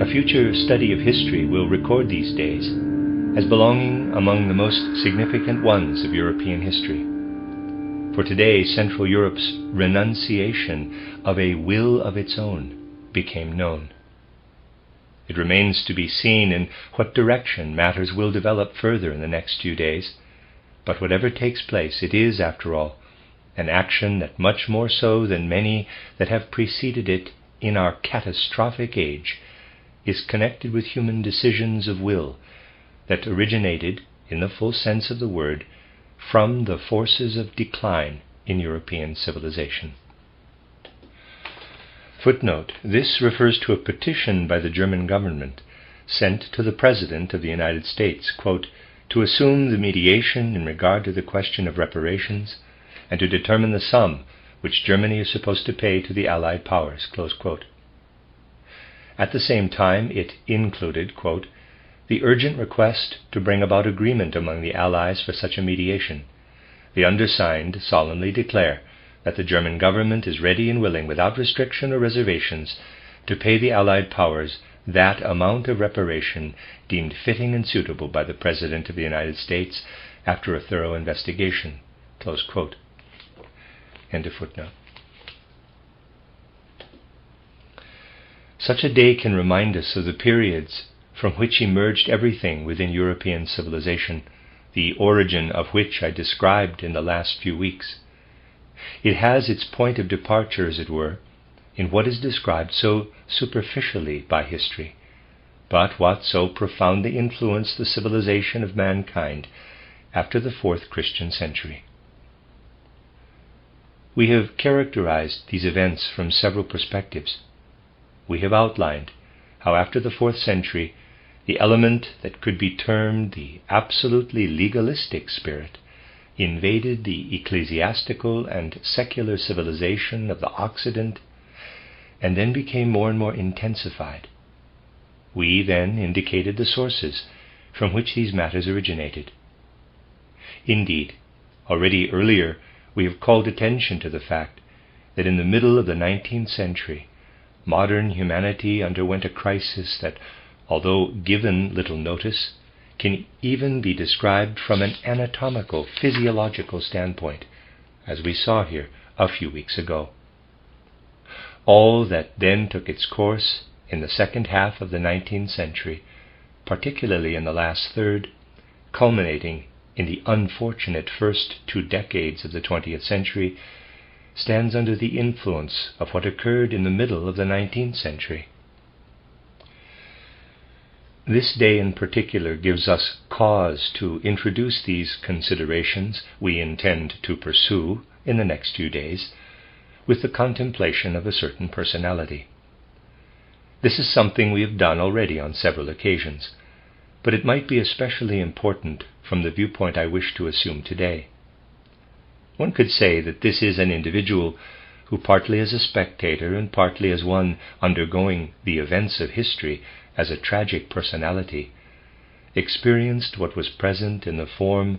A future study of history will record these days as belonging among the most significant ones of European history. For today, Central Europe's renunciation of a will of its own became known. It remains to be seen in what direction matters will develop further in the next few days, but whatever takes place, it is, after all, an action that much more so than many that have preceded it in our catastrophic age is connected with human decisions of will that originated, in the full sense of the word, from the forces of decline in European civilization. Footnote: this refers to a petition by the German government sent to the President of the United States, quote, to assume the mediation in regard to the question of reparations and to determine the sum which Germany is supposed to pay to the Allied powers, close quote. At the same time, it included, quote, the urgent request to bring about agreement among the Allies for such a mediation. The undersigned solemnly declare that the German government is ready and willing, without restriction or reservations, to pay the Allied powers that amount of reparation deemed fitting and suitable by the President of the United States after a thorough investigation. Close quote. End of footnote. Such a day can remind us of the periods from which emerged everything within European civilization, the origin of which I described in the last few weeks. It has its point of departure, as it were, in what is described so superficially by history, but what so profoundly influenced the civilization of mankind after the fourth Christian century. We have characterized these events from several perspectives. We have outlined how after the fourth century the element that could be termed the absolutely legalistic spirit invaded the ecclesiastical and secular civilization of the Occident and then became more and more intensified. We then indicated the sources from which these matters originated. Indeed, already earlier we have called attention to the fact that in the middle of the 19th century, modern humanity underwent a crisis that, although given little notice, can even be described from an anatomical, physiological standpoint, as we saw here a few weeks ago. All that then took its course in the second half of the 19th century, particularly in the last third, culminating in the unfortunate first 2 decades of the 20th century, stands under the influence of what occurred in the middle of the 19th century. This day in particular gives us cause to introduce these considerations we intend to pursue in the next few days with the contemplation of a certain personality. This is something we have done already on several occasions, but it might be especially important from the viewpoint I wish to assume today. One could say that this is an individual who, partly as a spectator and partly as one undergoing the events of history as a tragic personality, experienced what was present in the form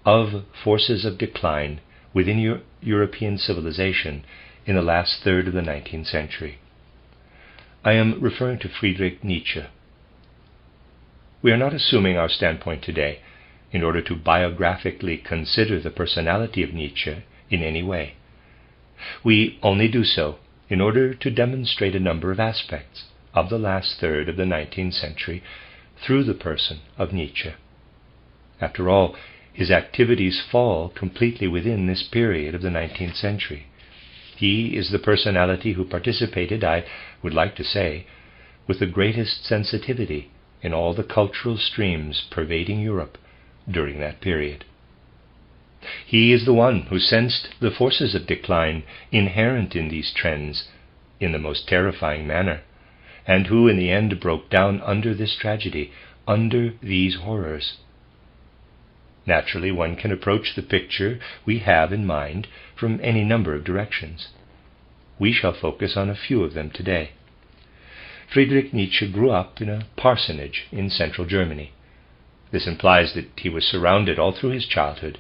of forces of decline within European civilization in the last third of the 19th century. I am referring to Friedrich Nietzsche. We are not assuming our standpoint today in order to biographically consider the personality of Nietzsche in any way. We only do so in order to demonstrate a number of aspects of the last third of the 19th century through the person of Nietzsche. After all, his activities fall completely within this period of the 19th century. He is the personality who participated, I would like to say, with the greatest sensitivity in all the cultural streams pervading Europe during that period. He is the one who sensed the forces of decline inherent in these trends in the most terrifying manner, and who in the end broke down under this tragedy, under these horrors. Naturally, one can approach the picture we have in mind from any number of directions. We shall focus on a few of them today. Friedrich Nietzsche grew up in a parsonage in central Germany. This implies that he was surrounded all through his childhood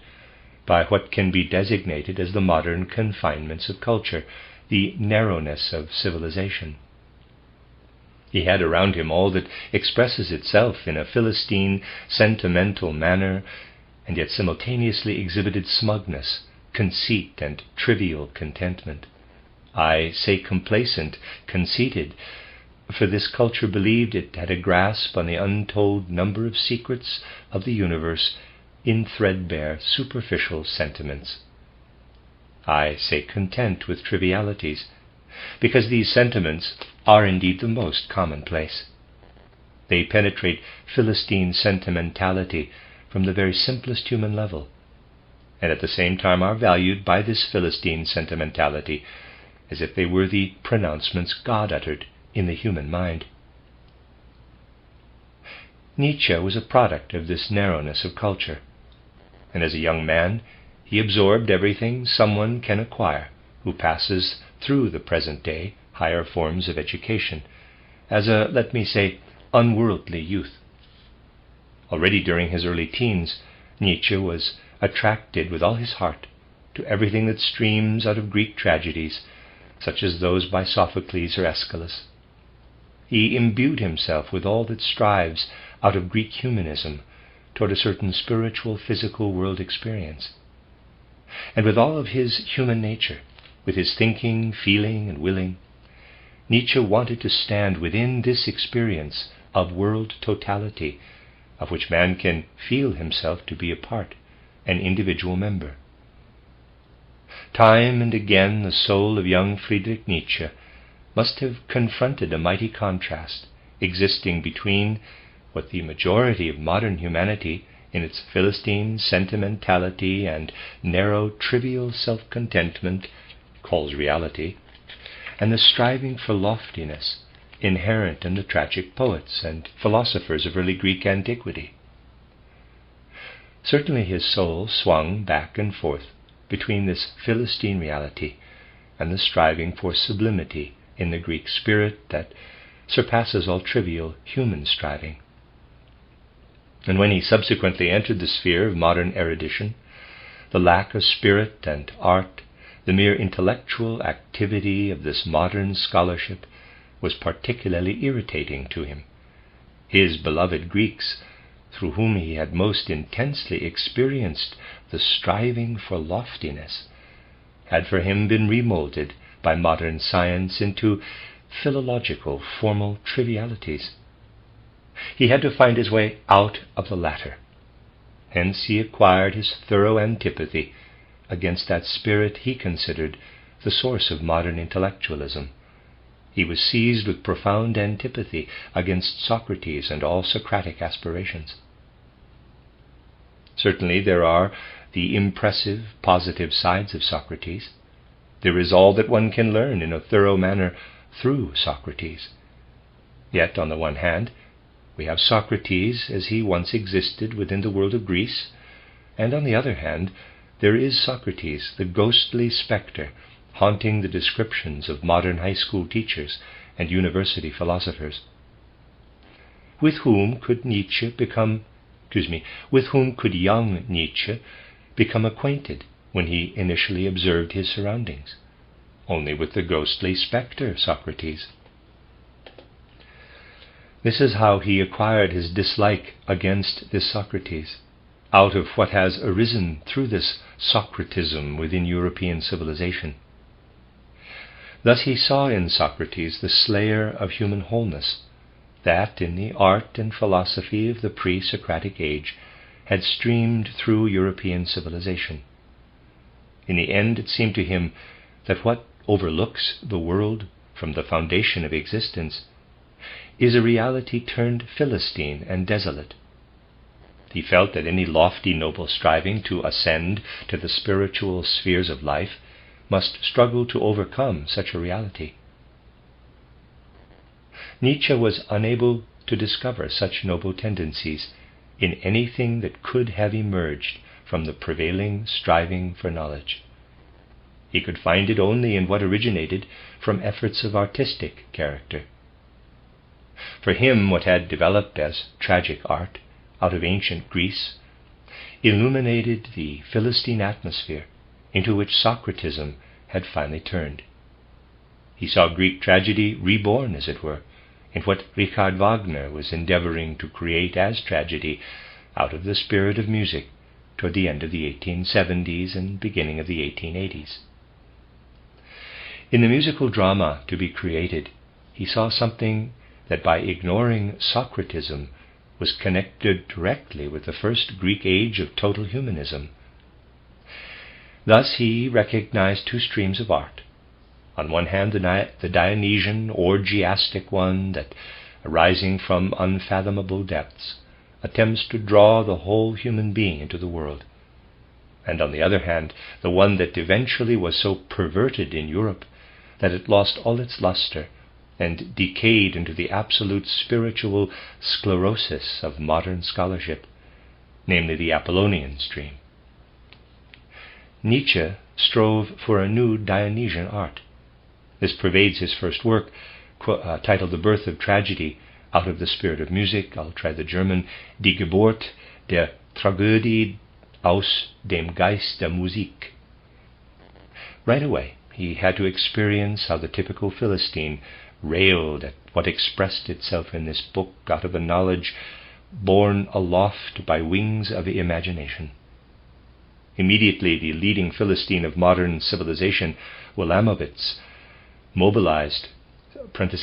by what can be designated as the modern confinements of culture, the narrowness of civilization. He had around him all that expresses itself in a Philistine, sentimental manner, and yet simultaneously exhibited smugness, conceit, and trivial contentment. I say complacent, conceited, for this culture believed it had a grasp on the untold number of secrets of the universe in threadbare, superficial sentiments. I say content with trivialities, because these sentiments are indeed the most commonplace. They penetrate Philistine sentimentality from the very simplest human level, and at the same time are valued by this Philistine sentimentality as if they were the pronouncements God uttered in the human mind. Nietzsche was a product of this narrowness of culture, and as a young man he absorbed everything someone can acquire who passes through the present-day higher forms of education as a, let me say, unworldly youth. Already during his early teens, Nietzsche was attracted with all his heart to everything that streams out of Greek tragedies, such as those by Sophocles or Aeschylus. He imbued himself with all that strives out of Greek humanism toward a certain spiritual, physical world experience. And with all of his human nature, with his thinking, feeling, and willing, Nietzsche wanted to stand within this experience of world totality, of which man can feel himself to be a part, an individual member. Time and again the soul of young Friedrich Nietzsche must have confronted a mighty contrast existing between what the majority of modern humanity, in its Philistine sentimentality and narrow, trivial self-contentment, calls reality, and the striving for loftiness inherent in the tragic poets and philosophers of early Greek antiquity. Certainly his soul swung back and forth between this Philistine reality and the striving for sublimity in the Greek spirit that surpasses all trivial human striving. And when he subsequently entered the sphere of modern erudition, the lack of spirit and art, the mere intellectual activity of this modern scholarship was particularly irritating to him. His beloved Greeks, through whom he had most intensely experienced the striving for loftiness, had for him been remolded by modern science into philological, formal trivialities. He had to find his way out of the latter. Hence he acquired his thorough antipathy against that spirit he considered the source of modern intellectualism. He was seized with profound antipathy against Socrates and all Socratic aspirations. Certainly there are the impressive, positive sides of Socrates. There is all that one can learn in a thorough manner through Socrates. Yet, on the one hand, we have Socrates as he once existed within the world of Greece, and on the other hand, there is Socrates, the ghostly spectre, haunting the descriptions of modern high school teachers and university philosophers. With whom could young Nietzsche become acquainted when he initially observed his surroundings? Only with the ghostly spectre, Socrates. This is how he acquired his dislike against this Socrates, out of what has arisen through this Socratism within European civilization. Thus he saw in Socrates the slayer of human wholeness, that in the art and philosophy of the pre-Socratic age had streamed through European civilization. In the end it seemed to him that what overlooks the world from the foundation of existence is a reality turned Philistine and desolate. He felt that any lofty, noble striving to ascend to the spiritual spheres of life must struggle to overcome such a reality. Nietzsche was unable to discover such noble tendencies in anything that could have emerged from the prevailing striving for knowledge. He could find it only in what originated from efforts of artistic character. For him, what had developed as tragic art out of ancient Greece illuminated the Philistine atmosphere into which Socratism had finally turned. He saw Greek tragedy reborn, as it were, in what Richard Wagner was endeavoring to create as tragedy out of the spirit of music toward the end of the 1870s and beginning of the 1880s. In the musical drama to be created, he saw something that by ignoring Socratism was connected directly with the first Greek age of total humanism. Thus he recognized two streams of art. On one hand, the Dionysian, orgiastic one that, arising from unfathomable depths, attempts to draw the whole human being into the world. And on the other hand, the one that eventually was so perverted in Europe that it lost all its luster and decayed into the absolute spiritual sclerosis of modern scholarship, namely the Apollonian stream. Nietzsche strove for a new Dionysian art. This pervades his first work, titled The Birth of Tragedy, out of the spirit of music. I'll try the German, Die Geburt der Tragödie aus dem Geist der Musik. Right away, he had to experience how the typical Philistine railed at what expressed itself in this book out of a knowledge borne aloft by wings of imagination. Immediately, the leading Philistine of modern civilization, Wilamowitz, mobilized,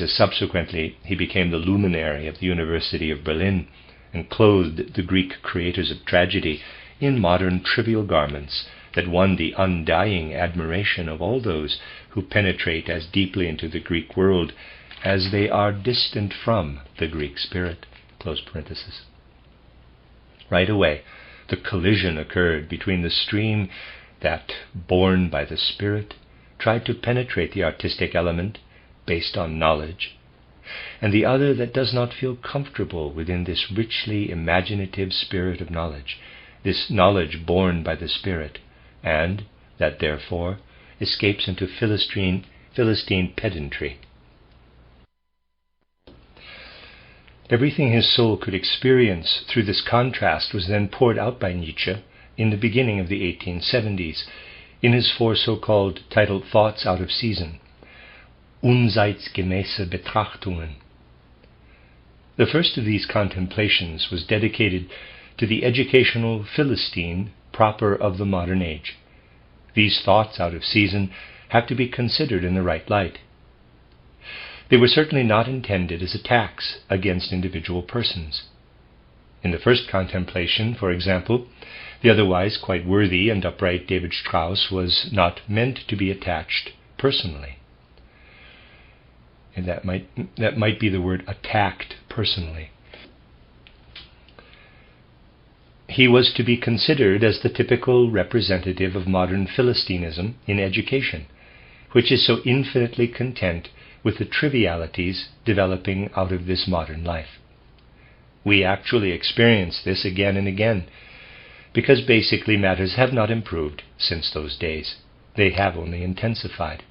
subsequently he became the luminary of the University of Berlin and clothed the Greek creators of tragedy in modern trivial garments that won the undying admiration of all those who penetrate as deeply into the Greek world as they are distant from the Greek spirit. Right away, the collision occurred between the stream that, borne by the spirit, tried to penetrate the artistic element based on knowledge, and the other that does not feel comfortable within this richly imaginative spirit of knowledge, this knowledge borne by the spirit, and that therefore escapes into Philistine pedantry. Everything his soul could experience through this contrast was then poured out by Nietzsche in the beginning of the 1870s, in his four so-called titled Thoughts Out of Season, Unzeitgemäße Betrachtungen. The first of these contemplations was dedicated to the educational Philistine proper of the modern age. These thoughts out of season have to be considered in the right light. They were certainly not intended as attacks against individual persons. In the first contemplation, for example, the otherwise quite worthy and upright David Strauss was not meant to be attached personally. And that might be the word attacked personally. He was to be considered as the typical representative of modern Philistinism in education, which is so infinitely content with the trivialities developing out of this modern life. We actually experience this again and again, because basically matters have not improved since those days. They have only intensified.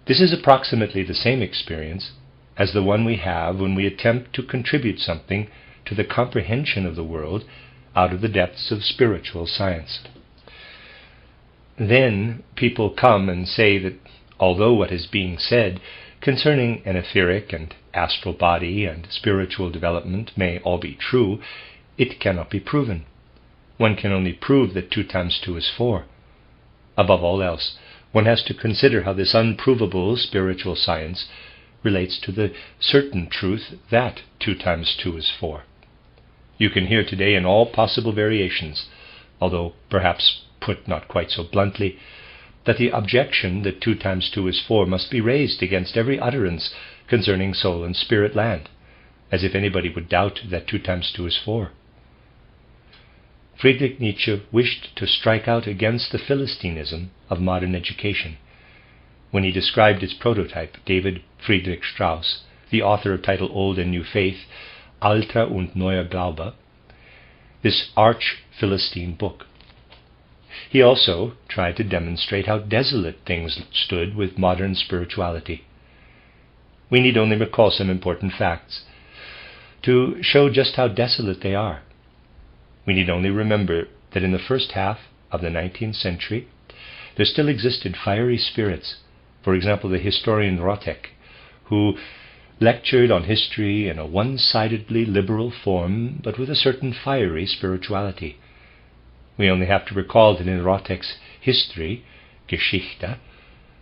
This is approximately the same experience as the one we have when we attempt to contribute something to the comprehension of the world out of the depths of spiritual science. Then people come and say that although what is being said concerning an etheric and astral body and spiritual development may all be true, it cannot be proven. One can only prove that 2 times 2 is 4. Above all else, one has to consider how this unprovable spiritual science relates to the certain truth that 2 times 2 is 4. You can hear today in all possible variations, although perhaps put not quite so bluntly, that the objection that 2 times 2 is 4 must be raised against every utterance concerning soul and spirit land, as if anybody would doubt that 2 times 2 is 4. Friedrich Nietzsche wished to strike out against the Philistinism of modern education when he described its prototype, David Friedrich Strauss, the author of title Old and New Faith, Alter und Neuer Glaube, this arch-Philistine book. He also tried to demonstrate how desolate things stood with modern spirituality. We need only recall some important facts to show just how desolate they are. We need only remember that in the first half of the 19th century, there still existed fiery spirits, for example the historian Rotek, who lectured on history in a one-sidedly liberal form, but with a certain fiery spirituality. We only have to recall that in Rottek's history, Geschichte,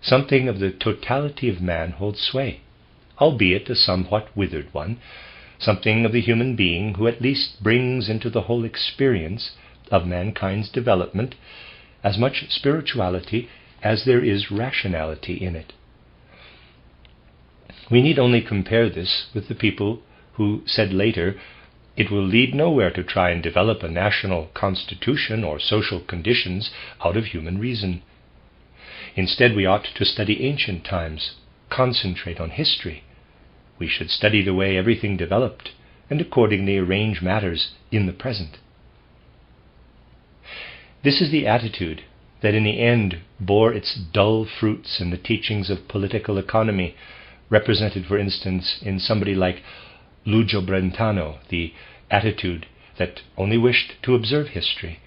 something of the totality of man holds sway, albeit a somewhat withered one, something of the human being who at least brings into the whole experience of mankind's development as much spirituality as there is rationality in it. We need only compare this with the people who said later, "It will lead nowhere to try and develop a national constitution or social conditions out of human reason. Instead, we ought to study ancient times, concentrate on history. We should study the way everything developed, and accordingly arrange matters in the present." This is the attitude that in the end bore its dull fruits in the teachings of political economy, represented, for instance, in somebody like Lucio Brentano, the attitude that only wished to observe history,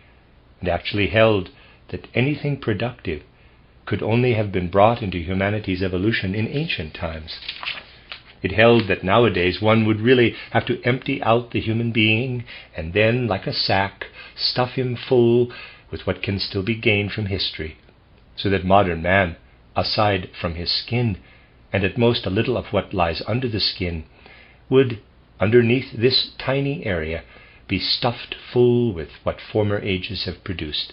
and actually held that anything productive could only have been brought into humanity's evolution in ancient times. It held that nowadays one would really have to empty out the human being and then, like a sack, stuff him full with what can still be gained from history, so that modern man, aside from his skin, and at most a little of what lies under the skin, would, underneath this tiny area, be stuffed full with what former ages have produced,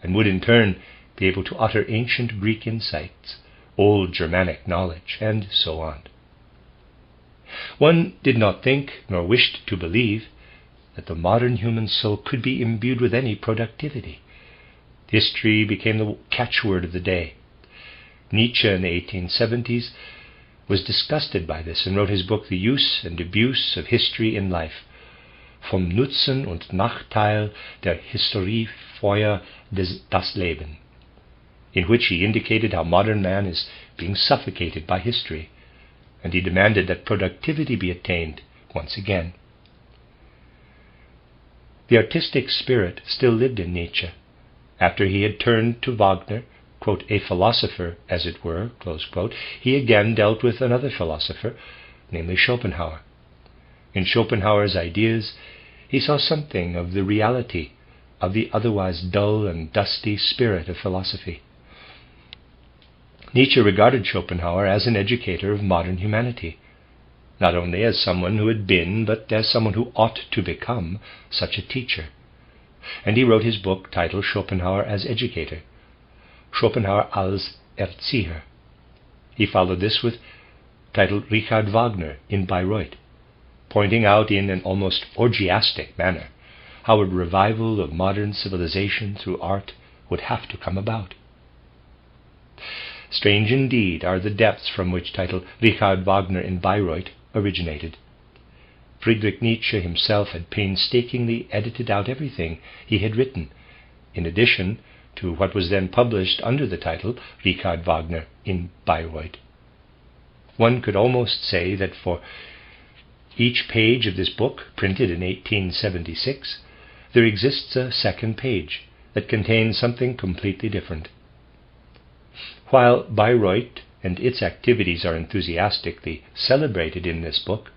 and would in turn be able to utter ancient Greek insights, old Germanic knowledge, and so on. One did not think, nor wished to believe, that the modern human soul could be imbued with any productivity. History became the catchword of the day. Nietzsche in the 1870s was disgusted by this and wrote his book The Use and Abuse of History in Life, Vom Nutzen und Nachteil der Historie für das Leben, in which he indicated how modern man is being suffocated by history, and he demanded that productivity be attained once again. The artistic spirit still lived in Nietzsche. After he had turned to Wagner, quote, a philosopher, as it were, close quote, he again dealt with another philosopher, namely Schopenhauer. In Schopenhauer's ideas, he saw something of the reality of the otherwise dull and dusty spirit of philosophy. Nietzsche regarded Schopenhauer as an educator of modern humanity, not only as someone who had been, but as someone who ought to become such a teacher. And he wrote his book titled Schopenhauer as Educator, Schopenhauer als Erzieher. He followed this with titled Richard Wagner in Bayreuth, pointing out in an almost orgiastic manner how a revival of modern civilization through art would have to come about. Strange indeed are the depths from which title Richard Wagner in Bayreuth originated. Friedrich Nietzsche himself had painstakingly edited out everything he had written, in addition to what was then published under the title Richard Wagner in Bayreuth. One could almost say that for each page of this book, printed in 1876, there exists a second page that contains something completely different. While Bayreuth and its activities are enthusiastically celebrated in this book,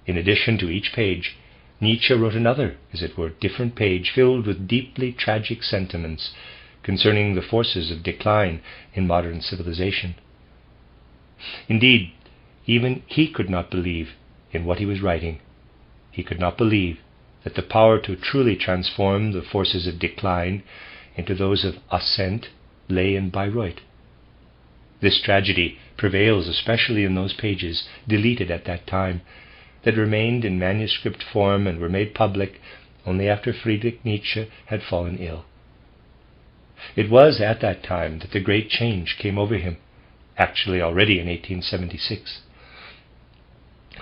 in addition to each page, Nietzsche wrote another, as it were, different page filled with deeply tragic sentiments concerning the forces of decline in modern civilization. Indeed, even he could not believe in what he was writing. He could not believe that the power to truly transform the forces of decline into those of ascent lay in Bayreuth. This tragedy prevails especially in those pages, deleted at that time, that remained in manuscript form and were made public only after Friedrich Nietzsche had fallen ill. It was at that time that the great change came over him, actually already in 1876.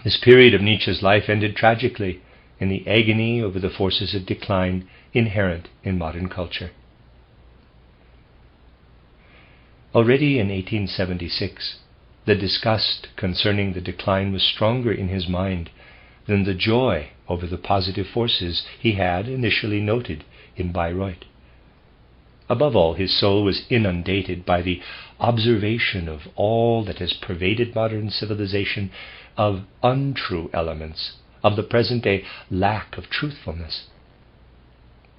This period of Nietzsche's life ended tragically in the agony over the forces of decline inherent in modern culture. Already in 1876, the disgust concerning the decline was stronger in his mind than the joy over the positive forces he had initially noted in Bayreuth. Above all, his soul was inundated by the observation of all that has pervaded modern civilization, of untrue elements, of the present-day lack of truthfulness.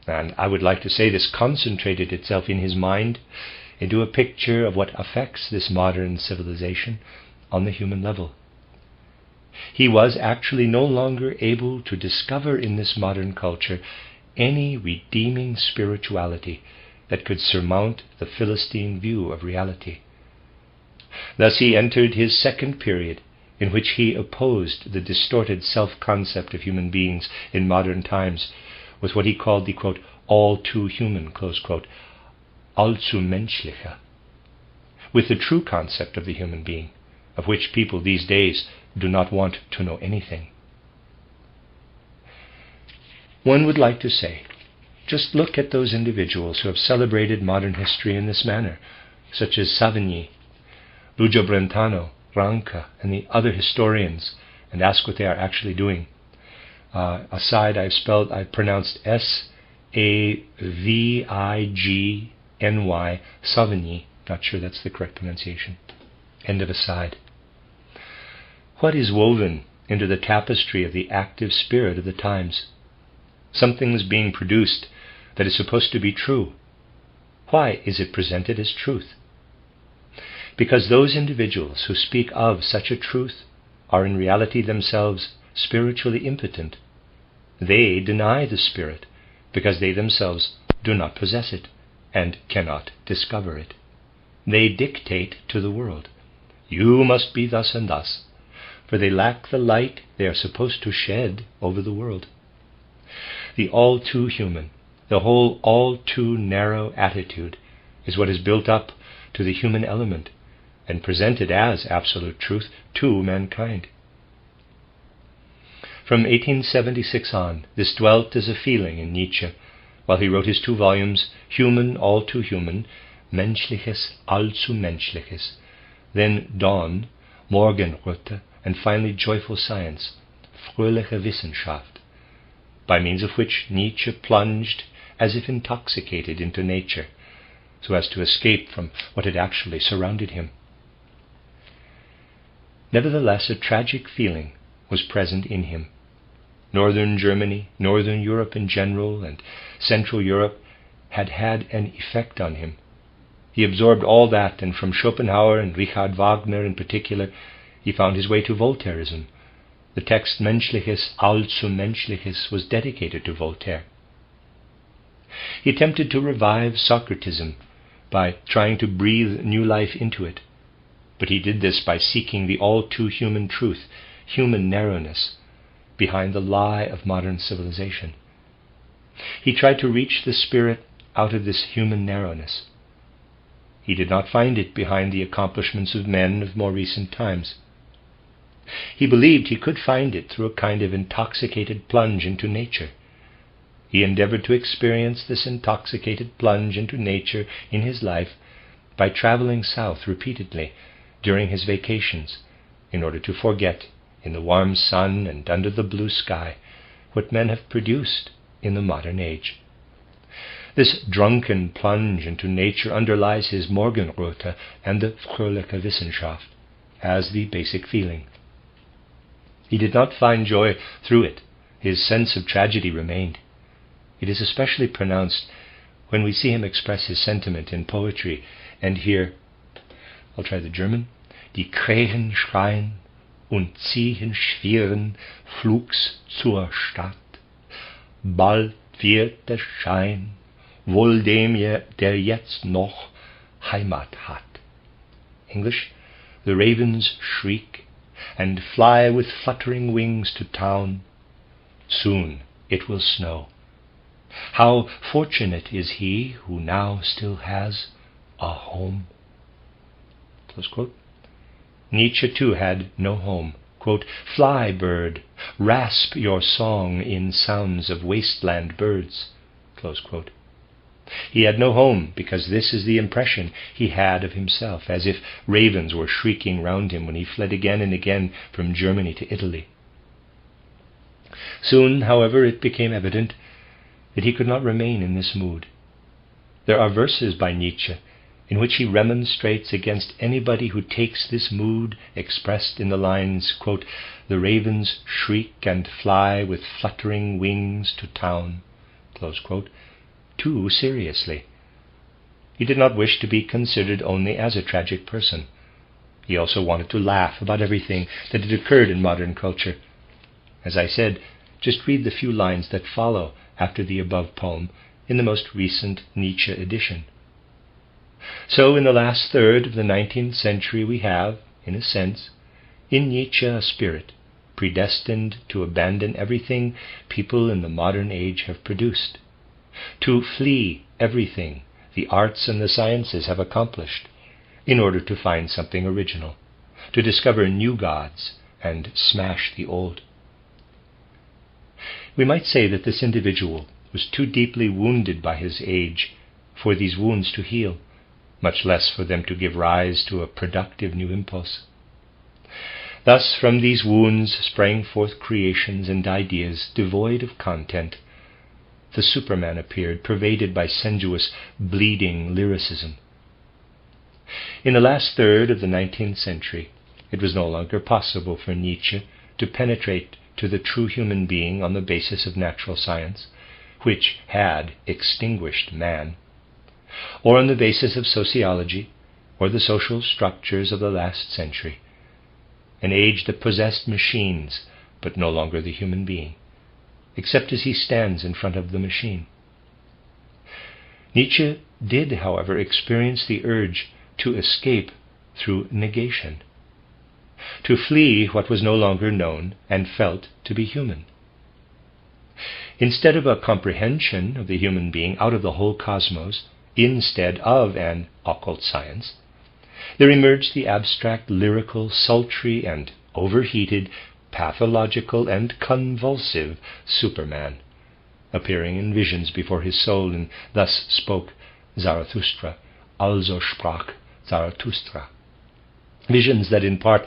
And I would like to say this concentrated itself in his mind into a picture of what affects this modern civilization on the human level. He was actually no longer able to discover in this modern culture any redeeming spirituality that could surmount the Philistine view of reality. Thus he entered his second period, in which he opposed the distorted self-concept of human beings in modern times with what he called the, quote, all-too-human, close quote, allzu-menschliche, with the true concept of the human being, of which people these days do not want to know anything. One would like to say, just look at those individuals who have celebrated modern history in this manner, such as Savigny, Lucio Brentano, Ranca, and the other historians, and ask what they are actually doing. Aside, I've pronounced S-A-V-I-G-N-Y, Savigny. Not sure that's the correct pronunciation. End of aside. What is woven into the tapestry of the active spirit of the times? Something is being produced that is supposed to be true. Why is it presented as truth? Because those individuals who speak of such a truth are in reality themselves spiritually impotent. They deny the Spirit because they themselves do not possess it and cannot discover it. They dictate to the world, you must be thus and thus, for they lack the light they are supposed to shed over the world. The all-too-human, the whole all-too-narrow attitude is what is built up to the human element and presented as absolute truth to mankind. From 1876 on, this dwelt as a feeling in Nietzsche, while he wrote his 2 volumes, Human, All Too Human, Menschliches, Allzu Menschliches, then Dawn, Morgenröte, and finally Joyful Science, Fröhliche Wissenschaft, by means of which Nietzsche plunged as if intoxicated into nature, so as to escape from what had actually surrounded him. Nevertheless, a tragic feeling was present in him. Northern Germany, Northern Europe in general, and Central Europe had had an effect on him. He absorbed all that, and from Schopenhauer and Richard Wagner in particular, he found his way to Voltaireism. The text Menschliches, Allzu Menschliches was dedicated to Voltaire. He attempted to revive Socratism by trying to breathe new life into it, but he did this by seeking the all-too-human truth, human narrowness, behind the lie of modern civilization. He tried to reach the spirit out of this human narrowness. He did not find it behind the accomplishments of men of more recent times. He believed he could find it through a kind of intoxicated plunge into nature. He endeavored to experience this intoxicated plunge into nature in his life by traveling south repeatedly during his vacations in order to forget, in the warm sun and under the blue sky, what men have produced in the modern age. This drunken plunge into nature underlies his Morgenröte and the Fröhliche Wissenschaft as the basic feeling. He did not find joy through it. His sense of tragedy remained. It is especially pronounced when we see him express his sentiment in poetry and hear, I'll try the German, Die Krähen schreien und ziehen schweren Flugs zur Stadt. Bald wird der Schein wohl dem, der jetzt noch Heimat hat. English, the ravens shriek and fly with fluttering wings to town. Soon it will snow. How fortunate is he who now still has a home. Close quote. Nietzsche too had no home. Quote, fly, bird, rasp your song in sounds of wasteland birds. Close quote. He had no home because this is the impression he had of himself, as if ravens were shrieking round him when he fled again and again from Germany to Italy. Soon, however, it became evident that he could not remain in this mood. There are verses by Nietzsche in which he remonstrates against anybody who takes this mood, expressed in the lines, quote, "The ravens shriek and fly with fluttering wings to town," close quote, too seriously. He did not wish to be considered only as a tragic person. He also wanted to laugh about everything that had occurred in modern culture. As I said, just read the few lines that follow after the above poem in the most recent Nietzsche edition. So in the last third of the 19th century we have, in a sense, in Nietzsche a spirit predestined to abandon everything people in the modern age have produced, to flee everything the arts and the sciences have accomplished, in order to find something original, to discover new gods and smash the old. We might say that this individual was too deeply wounded by his age for these wounds to heal, much less for them to give rise to a productive new impulse. Thus, from these wounds sprang forth creations and ideas devoid of content. The Superman appeared, pervaded by sensuous, bleeding lyricism. In the last third of the 19th century, it was no longer possible for Nietzsche to penetrate to the true human being on the basis of natural science, which had extinguished man, or on the basis of sociology or the social structures of the last century, an age that possessed machines but no longer the human being, except as he stands in front of the machine. Nietzsche did, however, experience the urge to escape through negation, to flee what was no longer known and felt to be human. Instead of a comprehension of the human being out of the whole cosmos, instead of an occult science, there emerged the abstract, lyrical, sultry, and overheated, pathological, and convulsive Superman, appearing in visions before his soul, and thus spoke Zarathustra, also sprach Zarathustra. Visions that in part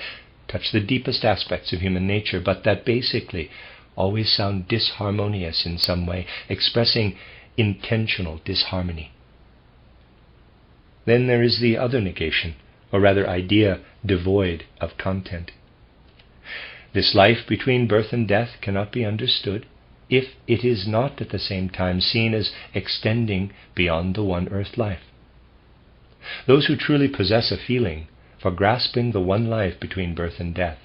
touch the deepest aspects of human nature, but that basically always sound disharmonious in some way, expressing intentional disharmony. Then there is the other negation, or rather idea devoid of content. This life between birth and death cannot be understood if it is not at the same time seen as extending beyond the one earth life. Those who truly possess a feeling for grasping the one life between birth and death,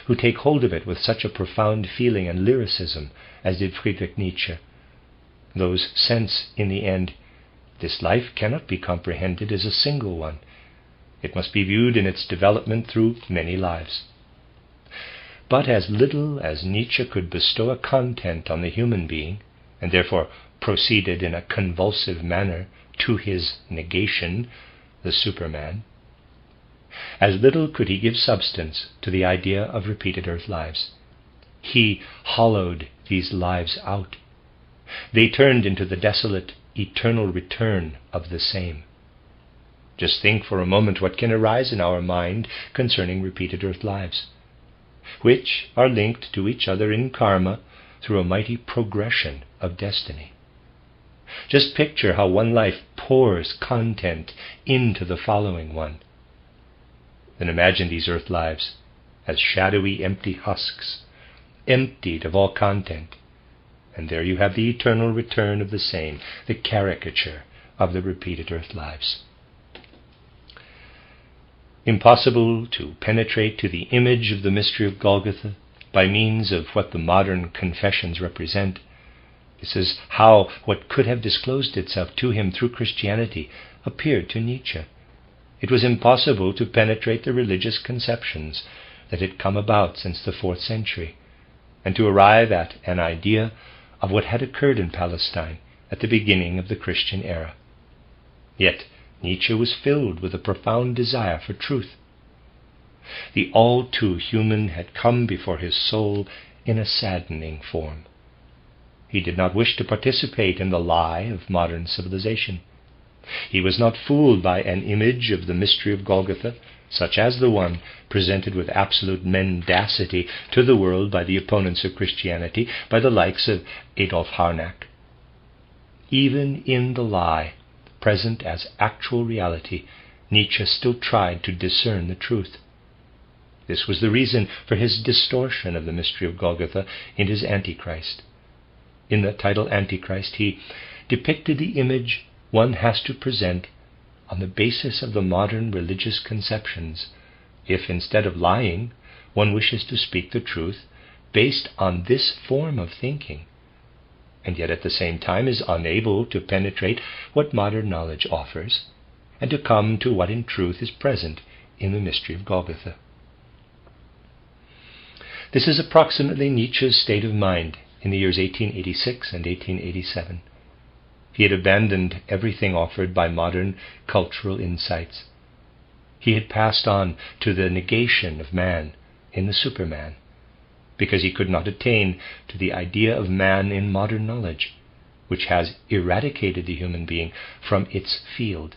who take hold of it with such a profound feeling and lyricism as did Friedrich Nietzsche, those sense in the end, this life cannot be comprehended as a single one. It must be viewed in its development through many lives. But as little as Nietzsche could bestow a content on the human being, and therefore proceeded in a convulsive manner to his negation, the Superman, as little could he give substance to the idea of repeated earth lives. He hollowed these lives out. They turned into the desolate, eternal return of the same. Just think for a moment what can arise in our mind concerning repeated earth lives, which are linked to each other in karma through a mighty progression of destiny. Just picture how one life pours content into the following one. Then imagine these earth lives as shadowy, empty husks, emptied of all content, and there you have the eternal return of the same, the caricature of the repeated earth lives. Impossible to penetrate to the image of the mystery of Golgotha by means of what the modern confessions represent. This is how what could have disclosed itself to him through Christianity appeared to Nietzsche. It was impossible to penetrate the religious conceptions that had come about since the 4th century, and to arrive at an idea of what had occurred in Palestine at the beginning of the Christian era. Yet Nietzsche was filled with a profound desire for truth. The all-too-human had come before his soul in a saddening form. He did not wish to participate in the lie of modern civilization. He was not fooled by an image of the mystery of Golgotha, such as the one presented with absolute mendacity to the world by the opponents of Christianity, by the likes of Adolf Harnack. Even in the lie, present as actual reality, Nietzsche still tried to discern the truth. This was the reason for his distortion of the mystery of Golgotha in his Antichrist. In the title Antichrist, he depicted the image one has to present on the basis of the modern religious conceptions, if instead of lying, one wishes to speak the truth based on this form of thinking, and yet at the same time is unable to penetrate what modern knowledge offers, and to come to what in truth is present in the mystery of Golgotha. This is approximately Nietzsche's state of mind in the years 1886 and 1887. He had abandoned everything offered by modern cultural insights. He had passed on to the negation of man in the Superman, because he could not attain to the idea of man in modern knowledge, which has eradicated the human being from its field.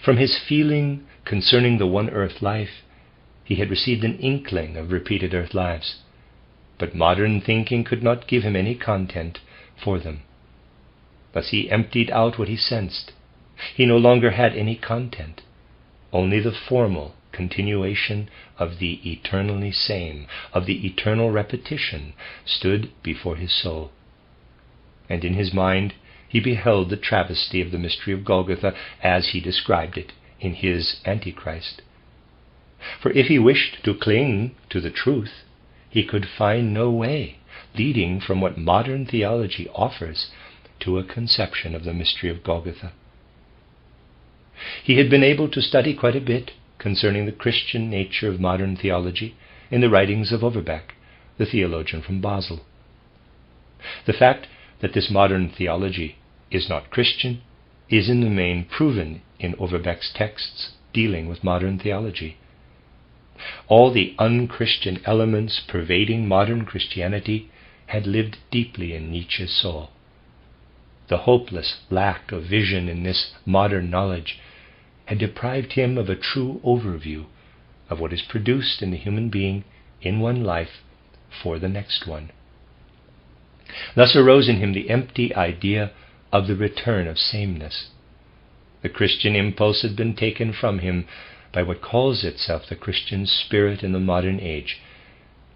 From his feeling concerning the one earth life, he had received an inkling of repeated earth lives, but modern thinking could not give him any content for them. Thus he emptied out what he sensed. He no longer had any content, only the formal continuation of the eternally same, of the eternal repetition, stood before his soul. And in his mind he beheld the travesty of the mystery of Golgotha as he described it in his Antichrist. For if he wished to cling to the truth, he could find no way leading from what modern theology offers to a conception of the mystery of Golgotha. He had been able to study quite a bit concerning the Christian nature of modern theology in the writings of Overbeck, the theologian from Basel. The fact that this modern theology is not Christian is in the main proven in Overbeck's texts dealing with modern theology. All the unchristian elements pervading modern Christianity had lived deeply in Nietzsche's soul. The hopeless lack of vision in this modern knowledge had deprived him of a true overview of what is produced in the human being in one life for the next one. Thus arose in him the empty idea of the return of sameness. The Christian impulse had been taken from him by what calls itself the Christian spirit in the modern age,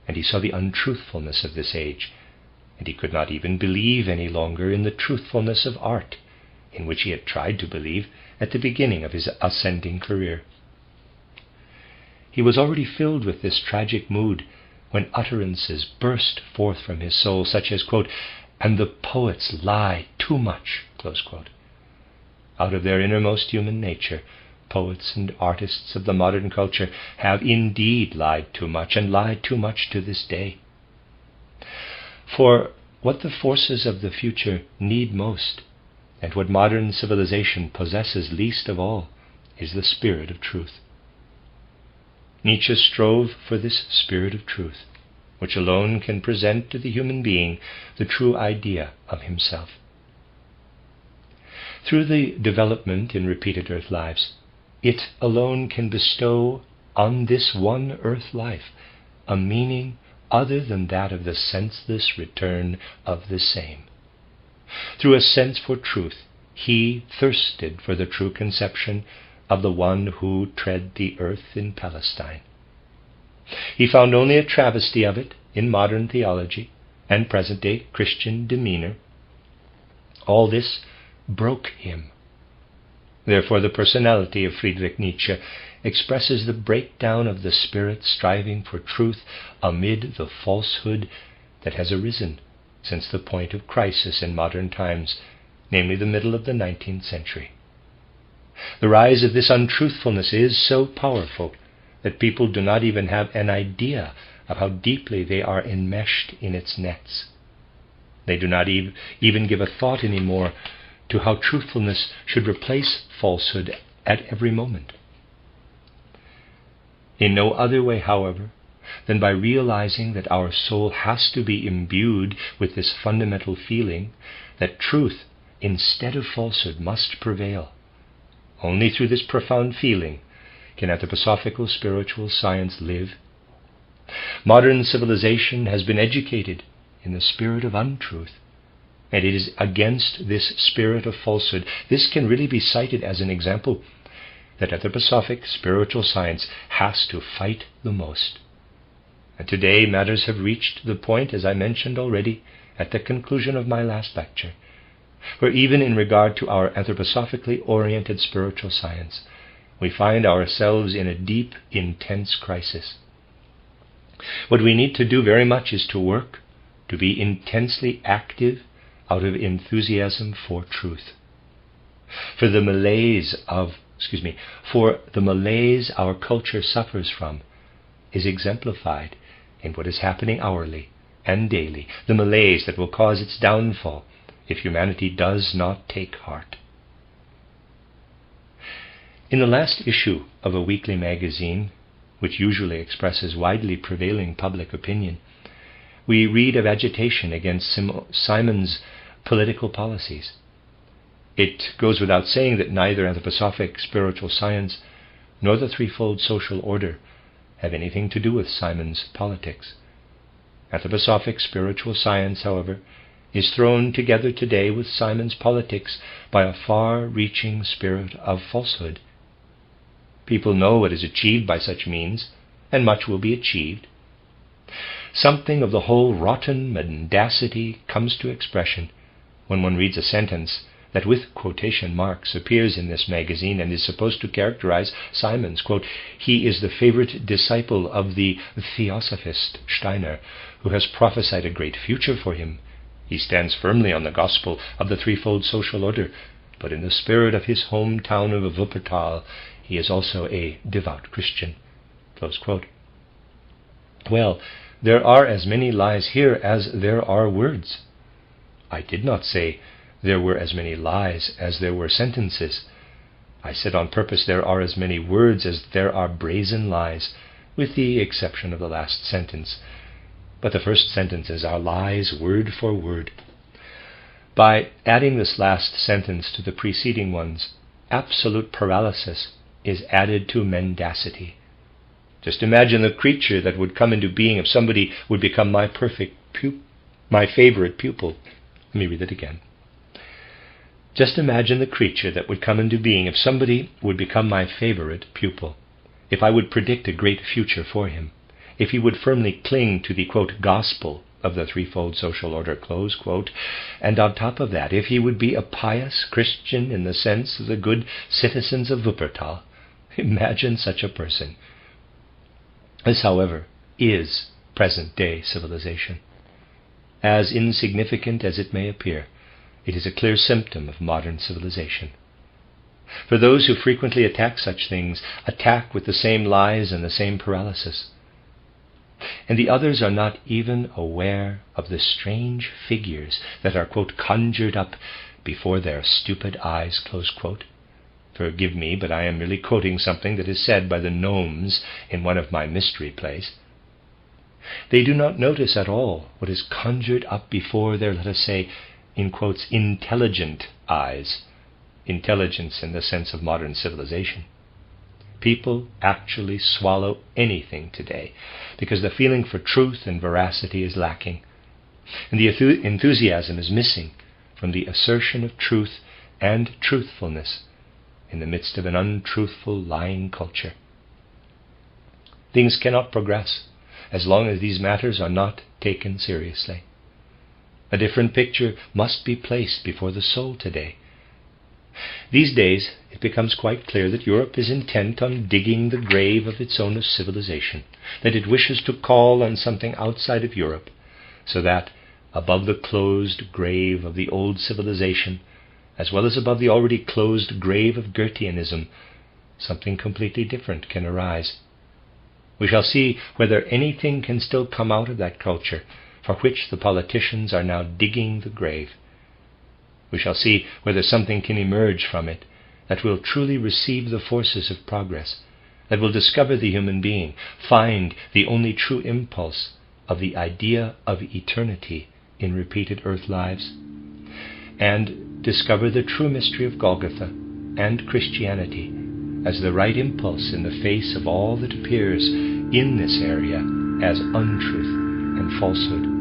and he saw the untruthfulness of this age, and he could not even believe any longer in the truthfulness of art, in which he had tried to believe at the beginning of his ascending career. He was already filled with this tragic mood when utterances burst forth from his soul, such as, quote, "And the poets lie too much," close quote. Out of their innermost human nature, poets and artists of the modern culture have indeed lied too much, and lie too much to this day. For what the forces of the future need most, and what modern civilization possesses least of all, is the spirit of truth. Nietzsche strove for this spirit of truth, which alone can present to the human being the true idea of himself. Through the development in repeated earth lives, it alone can bestow on this one earth life a meaning other than that of the senseless return of the same. Through a sense for truth, he thirsted for the true conception of the one who tread the earth in Palestine. He found only a travesty of it in modern theology and present-day Christian demeanor. All this broke him. Therefore, the personality of Friedrich Nietzsche expresses the breakdown of the spirit striving for truth amid the falsehood that has arisen since the point of crisis in modern times, namely the middle of the 19th century. The rise of this untruthfulness is so powerful that people do not even have an idea of how deeply they are enmeshed in its nets. They do not even give a thought anymore to how truthfulness should replace falsehood at every moment. In no other way, however, than by realizing that our soul has to be imbued with this fundamental feeling that truth instead of falsehood must prevail. Only through this profound feeling can anthroposophical spiritual science live. Modern civilization has been educated in the spirit of untruth, And it is against this spirit of falsehood, this can really be cited as an example, that anthroposophic spiritual science has to fight the most. And today matters have reached the point, as I mentioned already at the conclusion of my last lecture, where even in regard to our anthroposophically oriented spiritual science, we find ourselves in a deep, intense crisis. What we need to do very much is to work, to be intensely active out of enthusiasm for truth. For the malaise our culture suffers from is exemplified in what is happening hourly and daily, the malaise that will cause its downfall if humanity does not take heart. In the last issue of a weekly magazine, which usually expresses widely prevailing public opinion, we read of agitation against Simon's political policies. It goes without saying that neither anthroposophic spiritual science nor the threefold social order have anything to do with Simon's politics. Anthroposophic spiritual science, however, is thrown together today with Simon's politics by a far-reaching spirit of falsehood. People know what is achieved by such means, and much will be achieved. Something of the whole rotten mendacity comes to expression when one reads a sentence that with quotation marks appears in this magazine and is supposed to characterize Simon's, quote, "He is the favorite disciple of the theosophist Steiner, who has prophesied a great future for him. He stands firmly on the gospel of the threefold social order, but in the spirit of his hometown of Wuppertal, he is also a devout Christian." Close quote. Well, there are as many lies here as there are words. I did not say there were as many lies as there were sentences. I said on purpose there are as many words as there are brazen lies, with the exception of the last sentence. But the first sentences are lies word for word. By adding this last sentence to the preceding ones, absolute paralysis is added to mendacity. Just imagine the creature that would come into being if somebody would become my favorite pupil. Let me read that again. Just imagine the creature that would come into being if somebody would become my favorite pupil, if I would predict a great future for him, if he would firmly cling to the, quote, gospel of the threefold social order, close quote, and on top of that, if he would be a pious Christian in the sense of the good citizens of Wuppertal. Imagine such a person. This, however, is present-day civilization. As insignificant as it may appear, it is a clear symptom of modern civilization. For those who frequently attack such things attack with the same lies and the same paralysis. And the others are not even aware of the strange figures that are, quote, conjured up before their stupid eyes, close quote. Forgive me, but I am merely quoting something that is said by the gnomes in one of my mystery plays. They do not notice at all what is conjured up before their, let us say, in quotes, intelligent eyes, intelligence in the sense of modern civilization. People actually swallow anything today because the feeling for truth and veracity is lacking, and the enthusiasm is missing from the assertion of truth and truthfulness in the midst of an untruthful, lying culture. Things cannot progress as long as these matters are not taken seriously. A different picture must be placed before the soul today. These days, it becomes quite clear that Europe is intent on digging the grave of its own civilization, that it wishes to call on something outside of Europe, so that, above the closed grave of the old civilization, as well as above the already closed grave of Goetheanism, something completely different can arise. We shall see whether anything can still come out of that culture for which the politicians are now digging the grave. We shall see whether something can emerge from it that will truly receive the forces of progress, that will discover the human being, find the only true impulse of the idea of eternity in repeated earth lives, and discover the true mystery of Golgotha and Christianity as the right impulse in the face of all that appears in this area as untruth and falsehood.